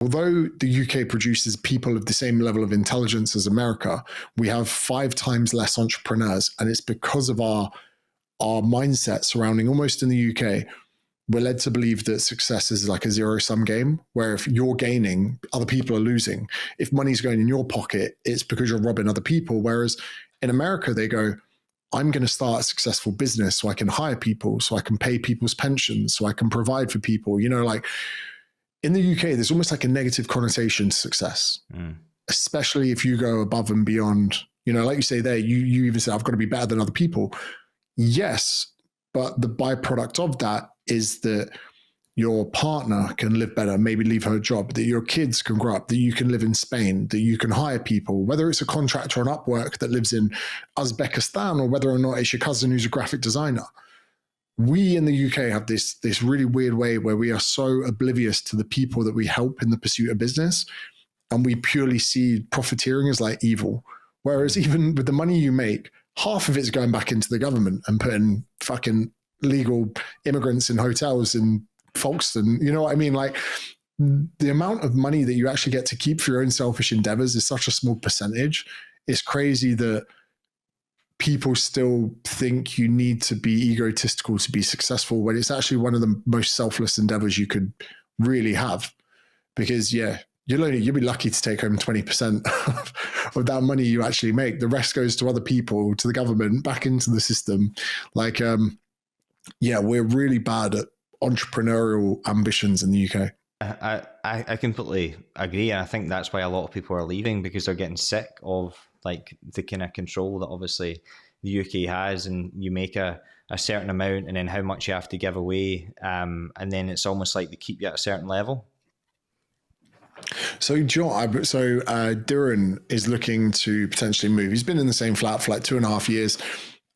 although the UK produces people of the same level of intelligence as America, we have 5 times less entrepreneurs. And it's because of our mindset surrounding, almost in the UK, we're led to believe that success is like a zero-sum game, where if you're gaining, other people are losing. If money's going in your pocket, it's because you're robbing other people. Whereas in America, they go, I'm going to start a successful business so I can hire people, so I can pay people's pensions, so I can provide for people. You know, like in the UK, there's almost like a negative connotation to success, especially if you go above and beyond. You know, like you say there, you even say, I've got to be better than other people. Yes, but the byproduct of that is that your partner can live better, maybe leave her job, that your kids can grow up, that you can live in Spain, that you can hire people, whether it's a contractor on Upwork that lives in Uzbekistan or whether or not it's your cousin who's a graphic designer. We in the UK have this really weird way where we are so oblivious to the people that we help in the pursuit of business, and we purely see profiteering as like evil. Whereas even with the money you make, half of it's going back into the government and putting fucking legal immigrants in hotels in Folkestone. You know what I mean? Like the amount of money that you actually get to keep for your own selfish endeavors is such a small percentage. It's crazy that people still think you need to be egotistical to be successful when it's actually one of the most selfless endeavors you could really have. Because you'll be lucky to take home 20% of that money you actually make. The rest goes to other people, to the government, back into the system. Like, we're really bad at entrepreneurial ambitions in the UK. I completely agree. And I think that's why a lot of people are leaving, because they're getting sick of like the kind of control that obviously the UK has, and you make a certain amount and then how much you have to give away. And then it's almost like they keep you at a certain level. So, Duran is looking to potentially move. He's been in the same flat for like 2.5 years.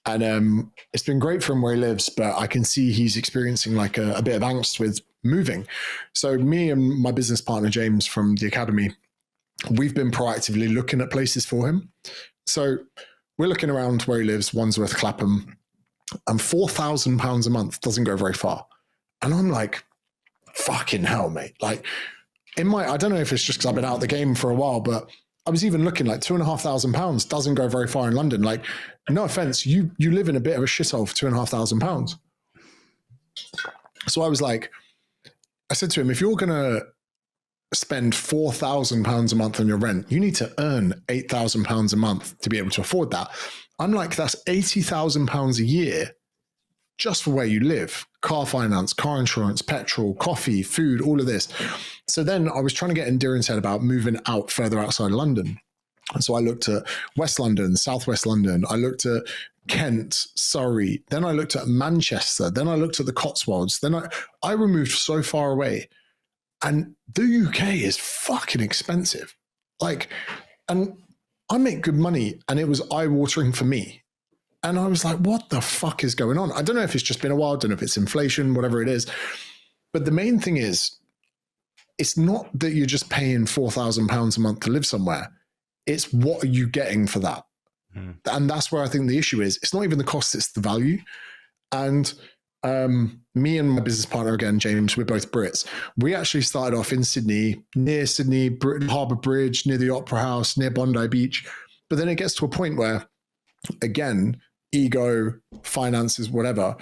And it's been great for him where he lives, but I can see he's experiencing like a bit of angst with moving. So me and my business partner, James, from the academy, we've been proactively looking at places for him. So we're looking around where he lives, Wandsworth, Clapham, and £4,000 a month doesn't go very far. And I'm like, fucking hell, mate. Like I don't know if it's just because I've been out of the game for a while, but I was even looking like £2,500 doesn't go very far in London. Like, no offense, you live in a bit of a shithole for £2,500. So I was like, I said to him, if you're going to spend £4,000 a month on your rent, you need to earn £8,000 a month to be able to afford that. I'm like, that's £80,000 a year just for where you live. Car finance, car insurance, petrol, coffee, food, all of this. So then I was trying to get in Duran's head about moving out further outside London. And so I looked at West London, Southwest London. I looked at Kent, Surrey. Then I looked at Manchester. Then I looked at the Cotswolds. Then I removed so far away. And the UK is fucking expensive. Like, and I make good money, and it was eye-watering for me. And I was like, what the fuck is going on? I don't know if it's just been a while. I don't know if it's inflation, whatever it is. But the main thing is, it's not that you're just paying £4,000 a month to live somewhere. It's what are you getting for that? And that's where I think the issue is. It's not even the cost, it's the value. And me and my business partner, again, James, we're both Brits. We actually started off in Sydney, near Sydney, Harbour Bridge, near the Opera House, near Bondi Beach. But then it gets to a point where, again, ego, finances, whatever,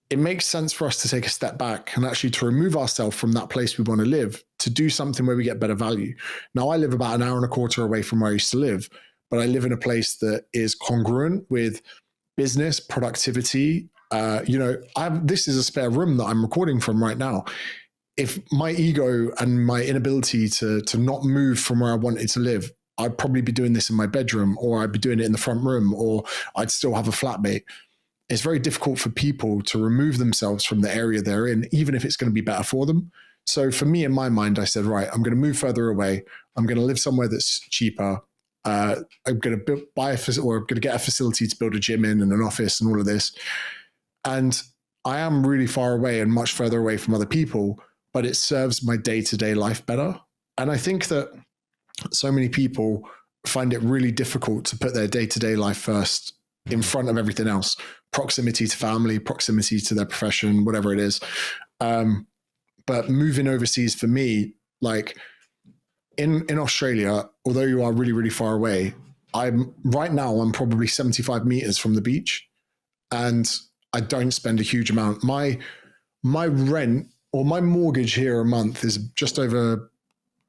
it makes sense for us to take a step back and actually to remove ourselves from that place we want to live to do something where we get better value. Now, I live about an hour and a quarter away from where I used to live, but I live in a place that is congruent with business, productivity. This is a spare room that I'm recording from right now. If my ego and my inability to not move from where I wanted to live, I'd probably be doing this in my bedroom, or I'd be doing it in the front room, or I'd still have a flatmate. It's very difficult for people to remove themselves from the area they're in, even if it's going to be better for them. So for me, in my mind, I said, right, I'm going to move further away. I'm going to live somewhere that's cheaper. I'm going to buy I'm going to get a facility to build a gym in and an office and all of this. And I am really far away and much further away from other people, but it serves my day-to-day life better. And I think that so many people find it really difficult to put their day-to-day life first in front of everything else. Proximity to family, proximity to their profession, whatever it is. But moving overseas for me, like, in Australia, although you are really, really far away, I'm probably 75 meters from the beach, and I don't spend a huge amount. My rent or my mortgage here a month is just over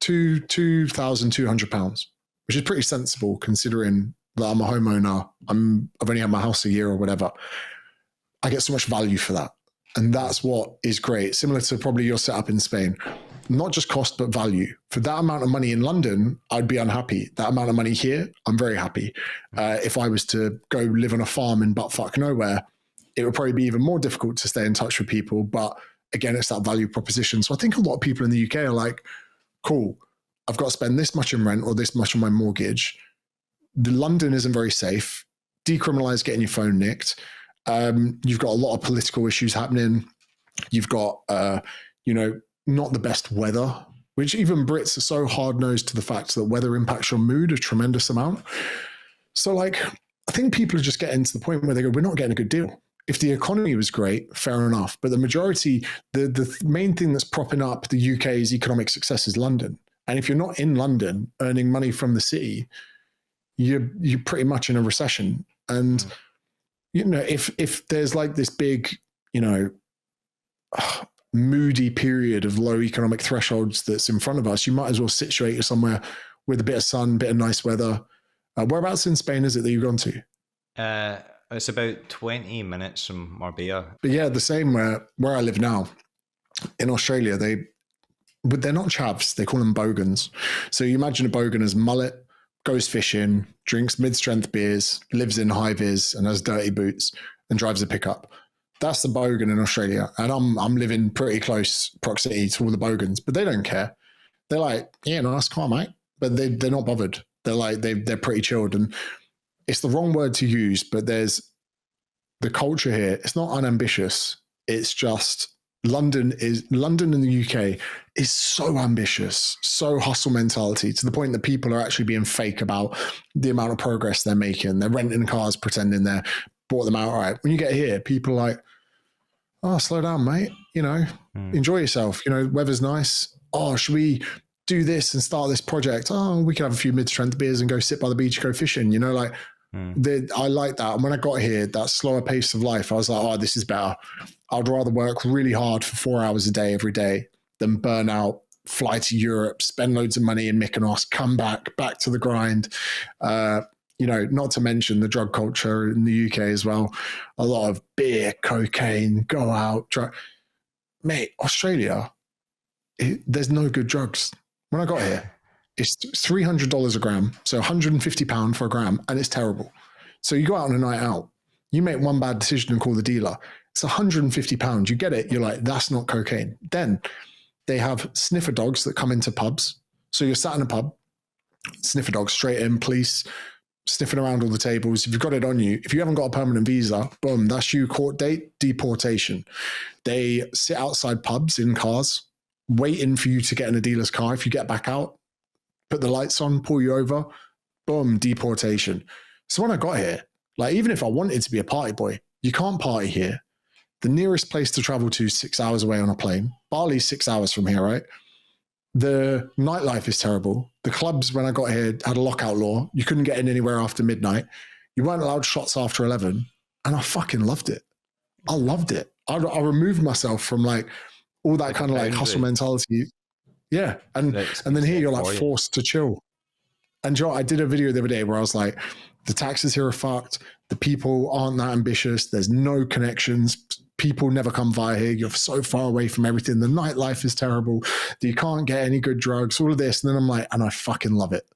£2,200, which is pretty sensible considering that I'm a homeowner. I've only had my house a year or whatever. I get so much value for that. And that's what is great. Similar to probably your setup in Spain. Not just cost, but value. For that amount of money in London, I'd be unhappy. That amount of money here, I'm very happy. If I was to go live on a farm in buttfuck nowhere, it would probably be even more difficult to stay in touch with people. But again, it's that value proposition. So I think a lot of people in the UK are like, cool, I've got to spend this much in rent or this much on my mortgage. London isn't very safe. Decriminalize getting your phone nicked. You've got a lot of political issues happening. You've got, not the best weather, which even Brits are so hard-nosed to the fact that weather impacts your mood a tremendous amount. So, I think people are just getting to the point where they go, we're not getting a good deal. If the economy was great, fair enough. But the majority, the main thing that's propping up the UK's economic success is London. And if you're not in London earning money from the city, you're pretty much in a recession. And, if there's this big, moody period of low economic thresholds that's in front of us, you might as well situate you somewhere with a bit of sun, bit of nice weather. Whereabouts in Spain is it that you've gone to? It's about 20 minutes from Marbella. But yeah, the same where I live now. In Australia, they're not chavs, they call them bogans. So you imagine a bogan as mullet, goes fishing, drinks mid-strength beers, lives in high-vis and has dirty boots and drives a pickup. That's the bogan in Australia. And I'm living pretty close proximity to all the bogans, but they don't care. They're like, yeah, nice car, mate. But they're not bothered. They're like, they're pretty chilled. And it's the wrong word to use, but there's the culture here. It's not unambitious. It's just London in the UK is so ambitious, so hustle mentality to the point that people are actually being fake about the amount of progress they're making. They're renting cars, pretending they're bought them outright. When you get here, people are like, oh, slow down, mate. Enjoy yourself. Weather's nice. Oh, should we do this and start this project? Oh, we can have a few mid-strength beers and go sit by the beach, go fishing. I like that. And when I got here, that slower pace of life, I was like, oh, this is better. I'd rather work really hard for 4 hours a day every day than burn out, fly to Europe, spend loads of money in Mykonos, come back to the grind. Not to mention the drug culture in the UK as well. A lot of beer, cocaine, go out, drug. Mate, Australia, there's no good drugs. When I got here, it's $300 a gram, so £150 for a gram, and it's terrible. So you go out on a night out, you make one bad decision and call the dealer. It's £150. You get it, you're like, that's not cocaine. Then they have sniffer dogs that come into pubs. So you're sat in a pub, sniffer dogs straight in, police, sniffing around all the tables. If you've got it on you, if you haven't got a permanent visa, boom, that's you, court date, deportation. They sit outside pubs in cars, waiting for you to get in a dealer's car. If you get back out, put the lights on, pull you over, boom, deportation. So when I got here, even if I wanted to be a party boy, you can't party here. The nearest place to travel to is 6 hours away on a plane. Bali's 6 hours from here, right? The nightlife is terrible. The clubs, when I got here, had a lockout law. You couldn't get in anywhere after midnight. You weren't allowed shots after 11. And I fucking loved it. I loved it. I removed myself from all that kind of hustle mentality. Yeah. And then here you're forced to chill. And Joe, I did a video the other day where I was like, the taxes here are fucked. The people aren't that ambitious. There's no connections. People never come via here. You're so far away from everything. The nightlife is terrible. You can't get any good drugs, all of this. And then I'm like, and I fucking love it.